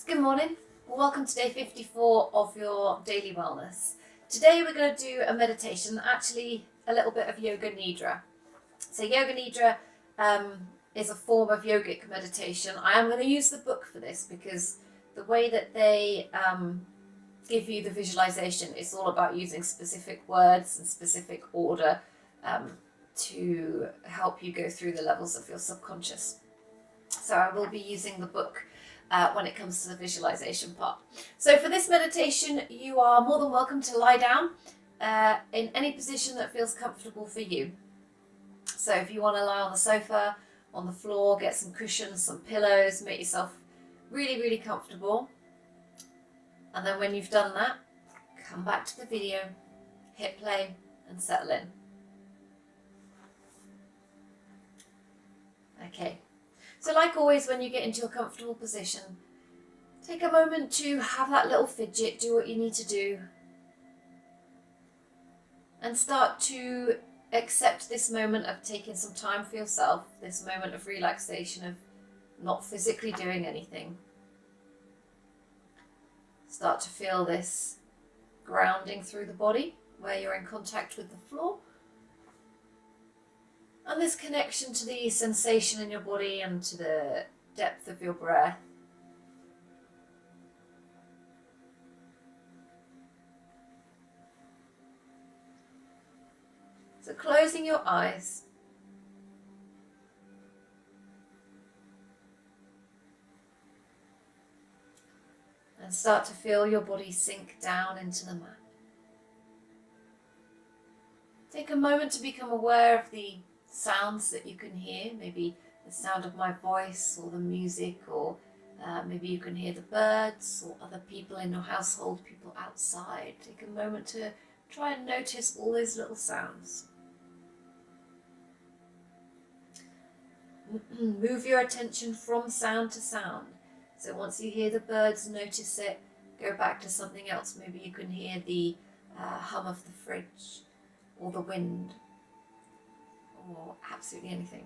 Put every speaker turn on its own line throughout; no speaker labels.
Good morning. Welcome to day 54 of your daily wellness. Today we're going to do a meditation, actually a little bit of Yoga Nidra. So Yoga Nidra is a form of yogic meditation. I am going to use the book for this because the way that they give you the visualization is all about using specific words and specific order to help you go through the levels of your subconscious. So I will be using the book when it comes to the visualization part. So for this meditation, you are more than welcome to lie down in any position that feels comfortable for you. So if you want to lie on the sofa, on the floor, get some cushions, some pillows, make yourself really, really comfortable. And then when you've done that, come back to the video, hit play and settle in. Okay. So like always, when you get into a comfortable position, take a moment to have that little fidget, do what you need to do, and start to accept this moment of taking some time for yourself, this moment of relaxation, of not physically doing anything. Start to feel this grounding through the body, where you're in contact with the floor. And this connection to the sensation in your body and to the depth of your breath. So closing your eyes. And start to feel your body sink down into the mat. Take a moment to become aware of the sounds that you can hear, maybe the sound of my voice or the music, or maybe you can hear the birds or other people in your household, people outside. Take a moment to try and notice all those little sounds. Move your attention from sound to sound. So once you hear the birds, notice it, go back to something else. Maybe you can hear the hum of the fridge or the wind, or absolutely anything.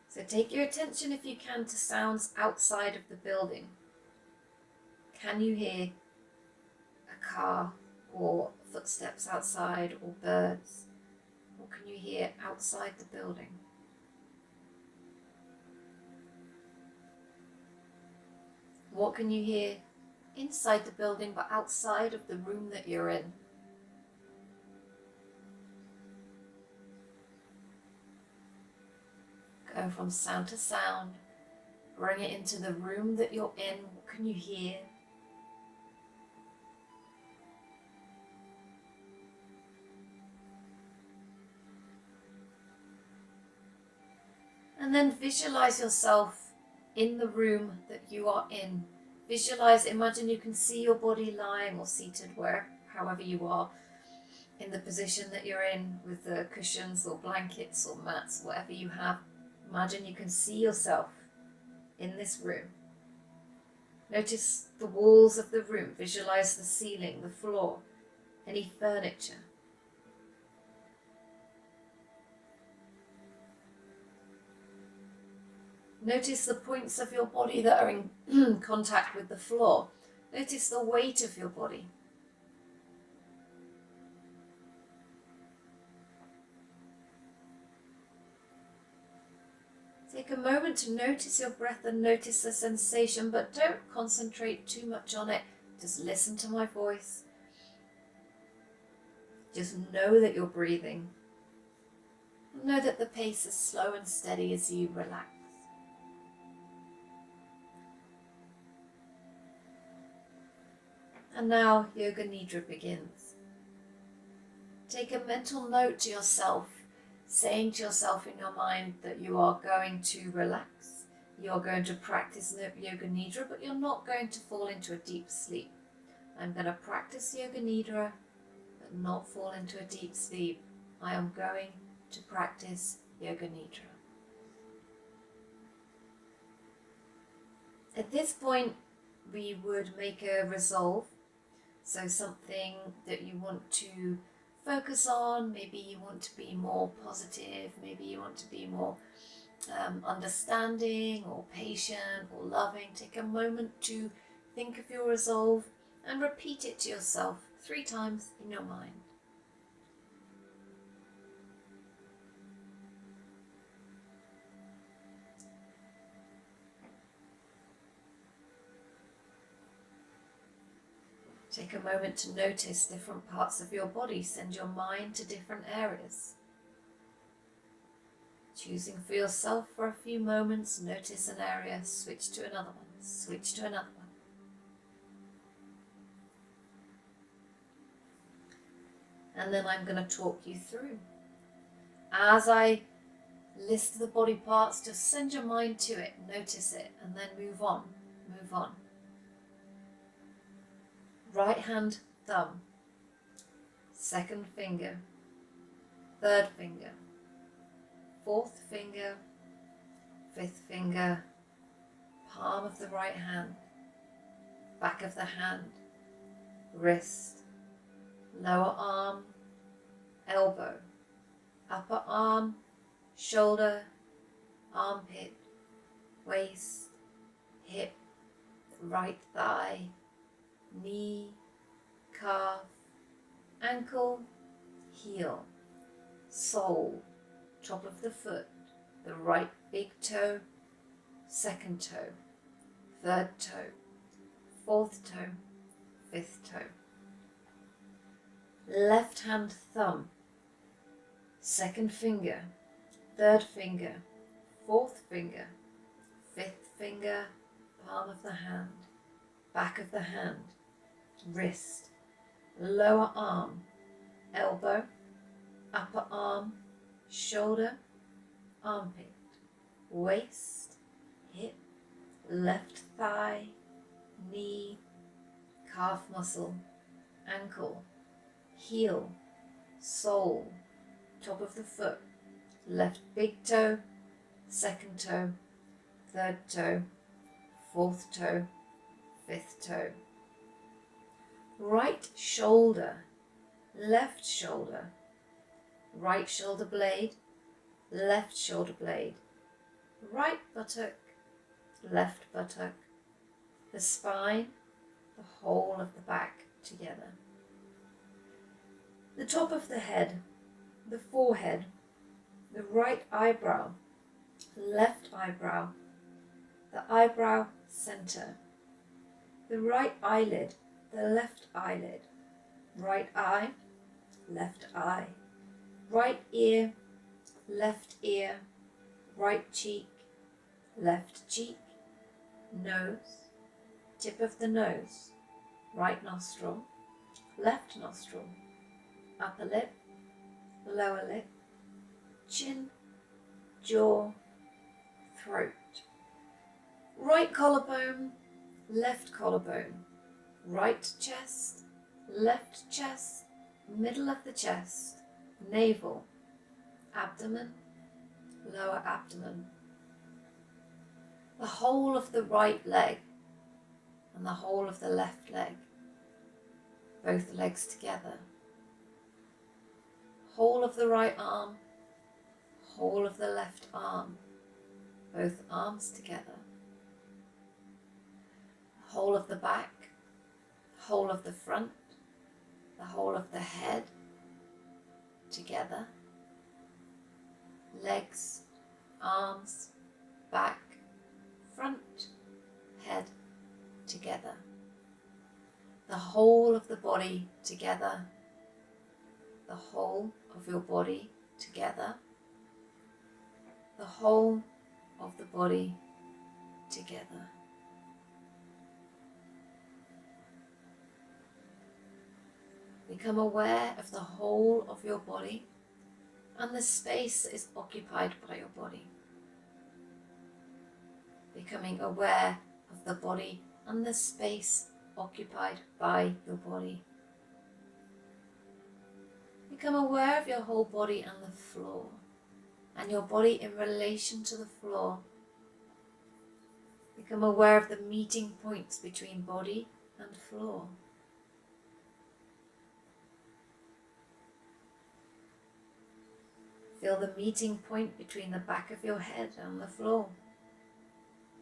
So take your attention, if you can, to sounds outside of the building. Can you hear a car or footsteps outside, or birds? What can you hear outside the building? What can you hear inside the building but outside of the room that you're in? Go from sound to sound, bring it into the room that you're in. What can you hear? And then visualize yourself in the room that you are in. Visualize, imagine you can see your body lying or seated, however you are, in the position that you're in, with the cushions or blankets or mats, whatever you have. Imagine you can see yourself in this room. Notice the walls of the room. Visualize the ceiling, the floor, any furniture. Notice the points of your body that are in contact with the floor. Notice the weight of your body. Take a moment to notice your breath and notice the sensation, but don't concentrate too much on it. Just listen to my voice. Just know that you're breathing. Know that the pace is slow and steady as you relax. And now Yoga Nidra begins. Take a mental note to yourself, saying to yourself in your mind that you are going to relax. You're going to practice Yoga Nidra, but you're not going to fall into a deep sleep. I'm going to practice Yoga Nidra, but not fall into a deep sleep. I am going to practice Yoga Nidra. At this point, we would make a resolve. So something that you want to focus on. Maybe you want to be more positive, maybe you want to be more understanding or patient or loving. Take a moment to think of your resolve and repeat it to yourself 3 times in your mind. Take a moment to notice different parts of your body. Send your mind to different areas. Choosing for yourself for a few moments, notice an area, switch to another one, switch to another one. And then I'm going to talk you through. As I list the body parts, just send your mind to it, notice it, and then move on, move on. Right hand thumb, second finger, third finger, fourth finger, fifth finger, palm of the right hand, back of the hand, wrist, lower arm, elbow, upper arm, shoulder, armpit, waist, hip, right thigh, knee, calf, ankle, heel, sole, top of the foot, the right big toe, second toe, third toe, fourth toe, fifth toe. Left hand thumb, second finger, third finger, fourth finger, fifth finger, palm of the hand, back of the hand, wrist, lower arm, elbow, upper arm, shoulder, armpit, waist, hip, left thigh, knee, calf muscle, ankle, heel, sole, top of the foot, left big toe, second toe, third toe, fourth toe, fifth toe. Right shoulder, left shoulder, right shoulder blade, left shoulder blade, right buttock, left buttock, the spine, the whole of the back together. The top of the head, the forehead, the right eyebrow, left eyebrow, the eyebrow center, the right eyelid, the left eyelid, right eye, left eye, right ear, right cheek, left cheek, nose, tip of the nose, right nostril, left nostril, upper lip, lower lip, chin, jaw, throat, right collarbone, left collarbone, right chest, left chest, middle of the chest, navel, abdomen, lower abdomen, the whole of the right leg and the whole of the left leg, both legs together, whole of the right arm, whole of the left arm, both arms together, whole of the back, whole of the front, the whole of the head together, legs, arms, back, front, head together, the whole of the body together, the whole of your body together, the whole of the body together. Become aware of the whole of your body and the space that is occupied by your body. Becoming aware of the body and the space occupied by your body. Become aware of your whole body and the floor, and your body in relation to the floor. Become aware of the meeting points between body and floor. Feel the meeting point between the back of your head and the floor,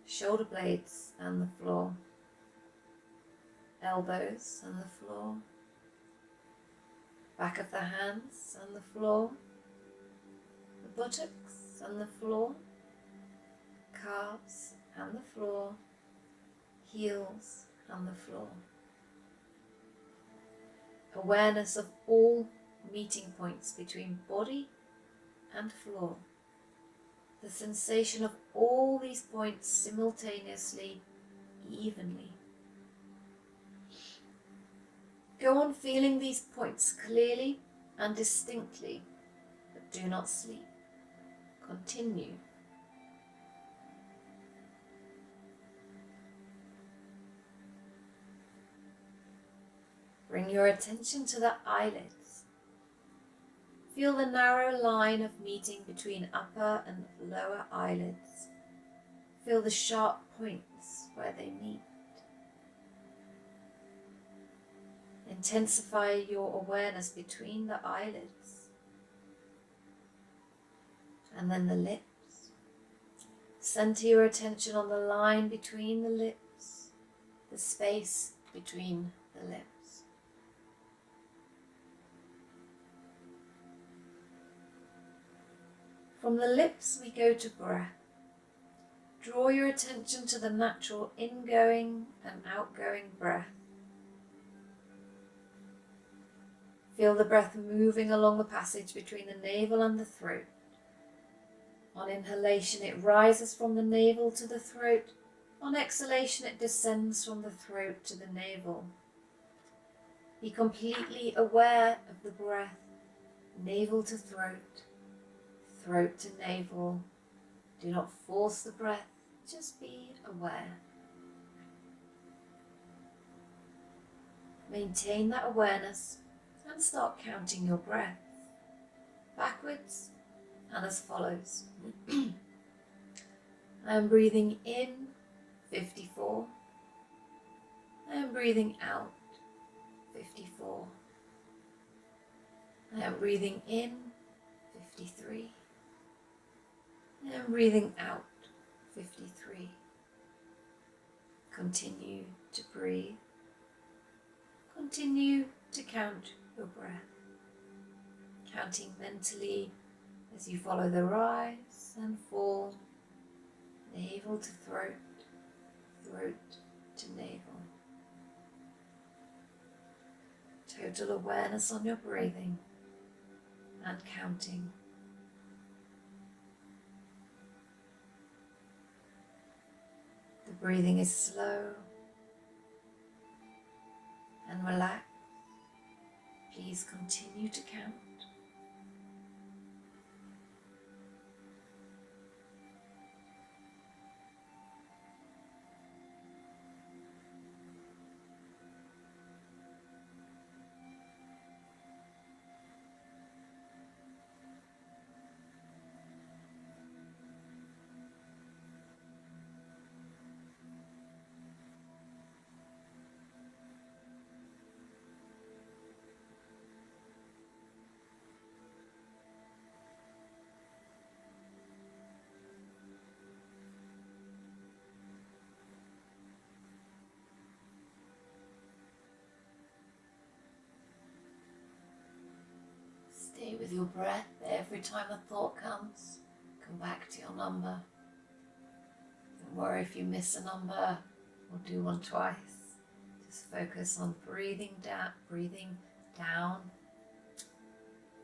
shoulder blades and the floor, elbows and the floor, back of the hands and the floor, the buttocks and the floor, calves and the floor, heels and the floor. Awareness of all meeting points between body and floor. The sensation of all these points simultaneously, evenly. Go on feeling these points clearly and distinctly, but do not sleep. Continue. Bring your attention to the eyelids. Feel the narrow line of meeting between upper and lower eyelids. Feel the sharp points where they meet. Intensify your awareness between the eyelids and then the lips. Center your attention on the line between the lips, the space between the lips. From the lips we go to breath. Draw your attention to the natural ingoing and outgoing breath. Feel the breath moving along the passage between the navel and the throat. On inhalation it rises from the navel to the throat. On exhalation it descends from the throat to the navel. Be completely aware of the breath, navel to throat, throat to navel. Do not force the breath, just be aware. Maintain that awareness and start counting your breaths, backwards and as follows. I am breathing in 54. I am breathing out 54. I am breathing in 53. I am breathing out 53. Continue to breathe. Continue to count your breath, counting mentally as you follow the rise and fall, navel to throat, throat to navel. Total awareness on your breathing and counting. The breathing is slow and relaxed. Please continue to count. Stay with your breath. Every time a thought comes, come back to your number. Don't worry if you miss a number or do one twice. Just focus on breathing down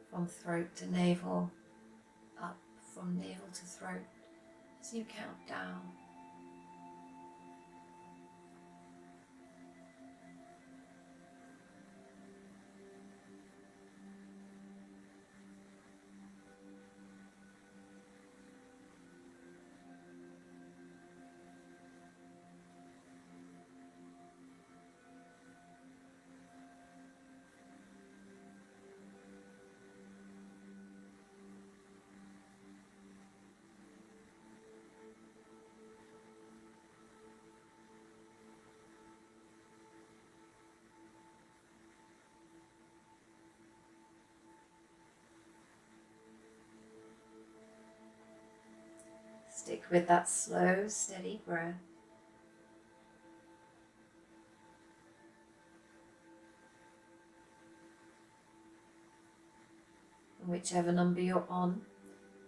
from throat to navel, up from navel to throat as you count down. Stick with that slow, steady breath. And whichever number you're on,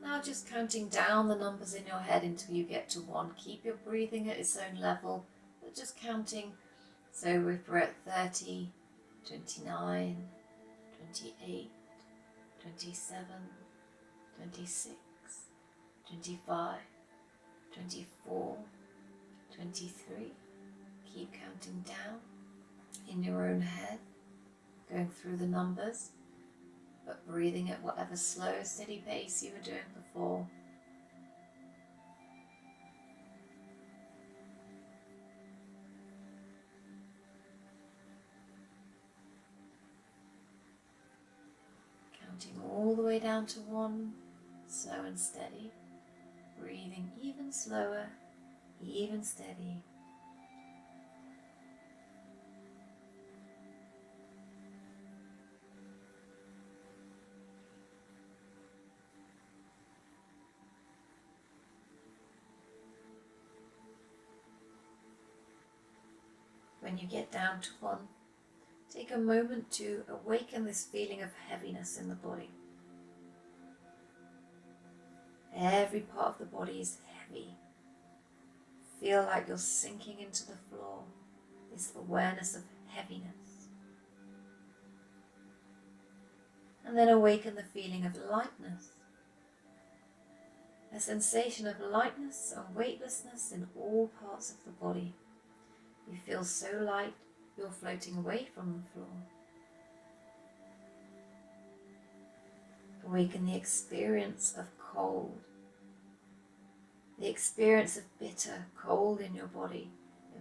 now just counting down the numbers in your head until you get to 1. Keep your breathing at its own level, but just counting. So if we're at 30, 29, 28, 27, 26, 25, 24, 23. Keep counting down in your own head, going through the numbers, but breathing at whatever slow, steady pace you were doing before. Counting all the way down to 1, slow and steady, breathing even slower, even steady. When you get down to 1, take a moment to awaken this feeling of heaviness in the body. Every part of the body is heavy. Feel like you're sinking into the floor, this awareness of heaviness. And then awaken the feeling of lightness. A sensation of lightness and weightlessness in all parts of the body. You feel so light, you're floating away from the floor. Awaken the experience of cold. The experience of bitter cold in your body.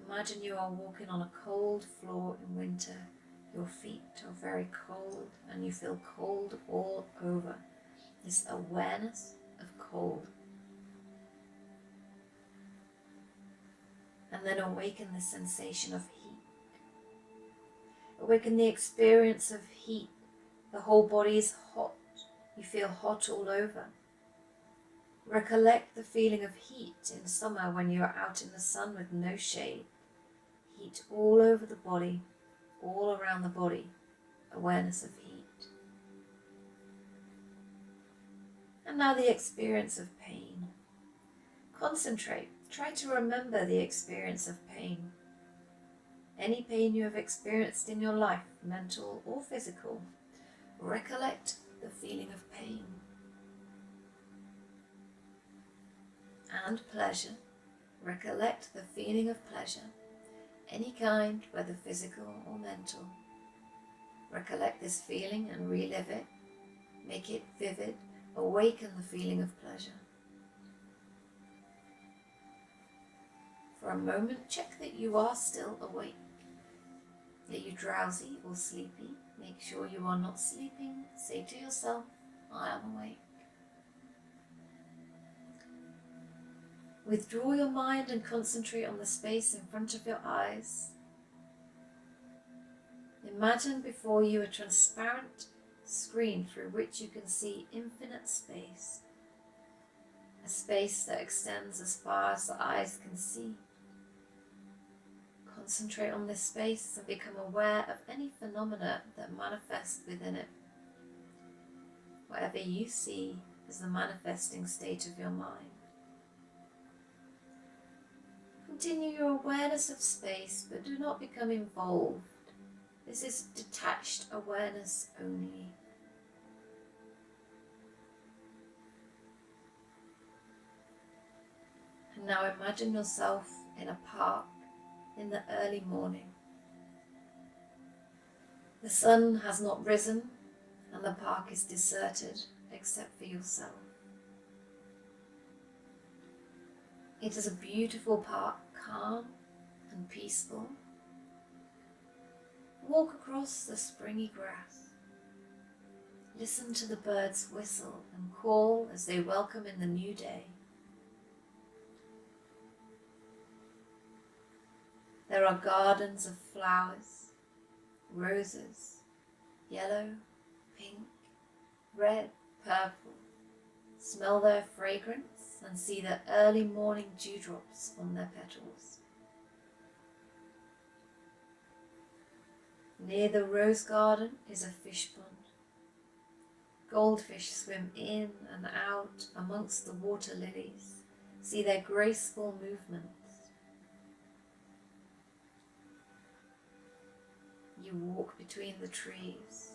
Imagine you are walking on a cold floor in winter. Your feet are very cold and you feel cold all over. This awareness of cold. And then awaken the sensation of heat. Awaken the experience of heat. The whole body is hot. You feel hot all over. Recollect the feeling of heat in summer when you are out in the sun with no shade. Heat all over the body, all around the body. Awareness of heat. And now the experience of pain. Concentrate. Try to remember the experience of pain. Any pain you have experienced in your life, mental or physical, recollect the feeling of pain. And pleasure. Recollect the feeling of pleasure, any kind, whether physical or mental. Recollect this feeling and relive it. Make it vivid. Awaken the feeling of pleasure. For a moment, check that you are still awake. Are you drowsy or sleepy? Make sure you are not sleeping. Say to yourself, I am awake. Withdraw your mind and concentrate on the space in front of your eyes. Imagine before you a transparent screen through which you can see infinite space. A space that extends as far as the eyes can see. Concentrate on this space and become aware of any phenomena that manifest within it. Whatever you see is the manifesting state of your mind. Continue your awareness of space, but do not become involved. This is detached awareness only. And now imagine yourself in a park in the early morning. The sun has not risen and the park is deserted except for yourself. It is a beautiful park, calm and peaceful. Walk across the springy grass. Listen to the birds whistle and call as they welcome in the new day. There are gardens of flowers, roses, yellow, pink, red, purple, Smell their fragrance and see the early morning dewdrops on their petals. Near the rose garden is a fish pond. Goldfish swim in and out amongst the water lilies. See their graceful movements. You walk between the trees.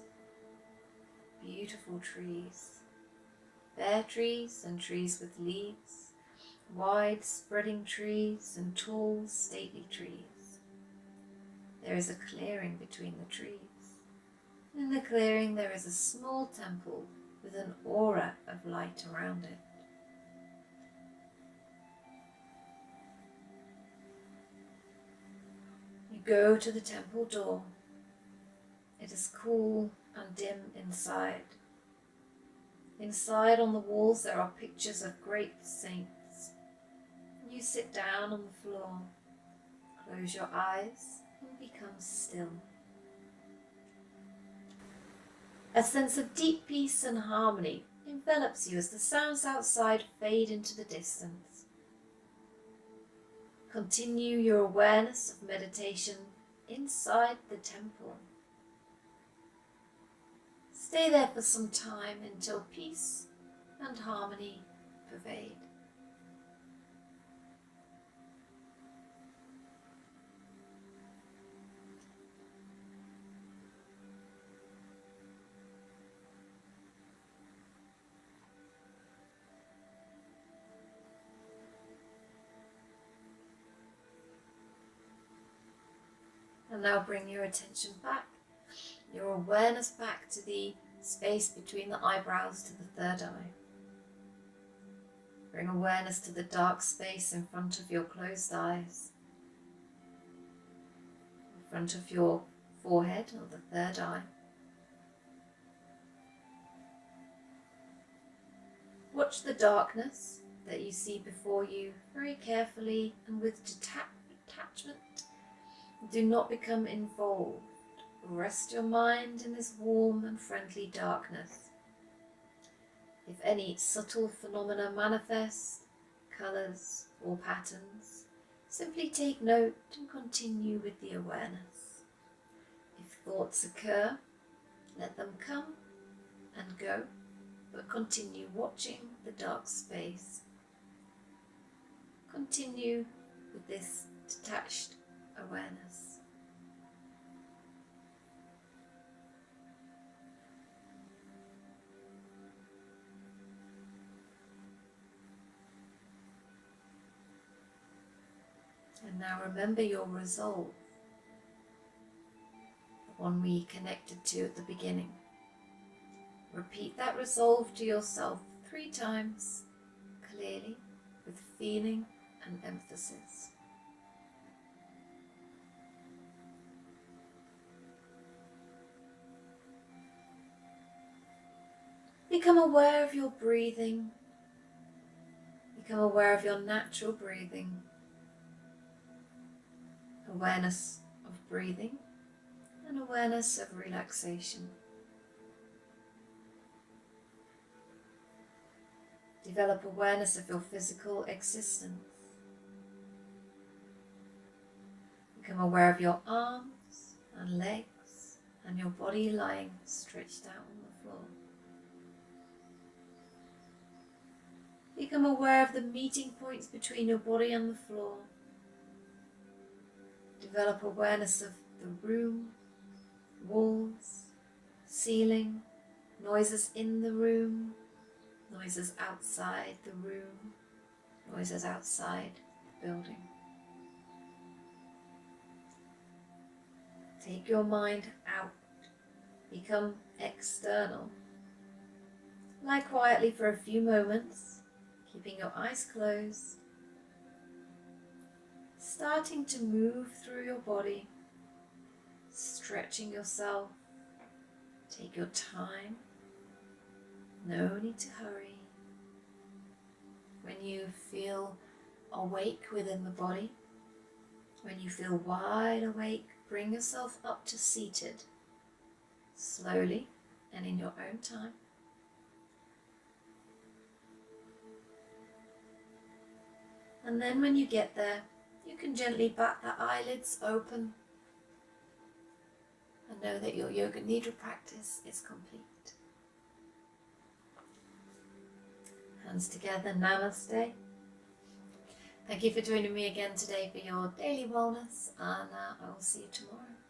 Beautiful trees. Bare trees and trees with leaves. Wide spreading trees and tall stately trees. There is a clearing between the trees. In the clearing there is a small temple with an aura of light around it. You go to the temple door. It is cool and dim inside. Inside on the walls there are pictures of great saints. You sit down on the floor, close your eyes and become still. A sense of deep peace and harmony envelops you as the sounds outside fade into the distance. Continue your awareness of meditation inside the temple. Stay there for some time until peace and harmony pervade. And now bring your attention back, your awareness back to the space between the eyebrows to the third eye. Bring awareness to the dark space in front of your closed eyes, in front of your forehead or the third eye. Watch the darkness that you see before you very carefully and with detachment. Do not become involved. Rest your mind in this warm and friendly darkness. If any subtle phenomena manifest, colours or patterns, simply take note and continue with the awareness. If thoughts occur, let them come and go, but continue watching the dark space. Continue with this detached awareness. And now remember your resolve, the one we connected to at the beginning. Repeat that resolve to yourself 3 times, clearly, with feeling and emphasis. Become aware of your breathing. Become aware of your natural breathing. Awareness of breathing and awareness of relaxation. Develop awareness of your physical existence. Become aware of your arms and legs and your body lying stretched out on the floor. Become aware of the meeting points between your body and the floor. Develop awareness of the room, walls, ceiling, noises in the room, noises outside the room, noises outside the building. Take your mind out. Become external. Lie quietly for a few moments, keeping your eyes closed. Starting to move through your body, stretching yourself. Take your time. No need to hurry. When you feel awake within the body, when you feel wide awake, bring yourself up to seated, slowly and in your own time. And then when you get there, you can gently bat the eyelids open and know that your Yoga Nidra practice is complete. Hands together, Namaste. Thank you for joining me again today for your daily wellness, and I will see you tomorrow.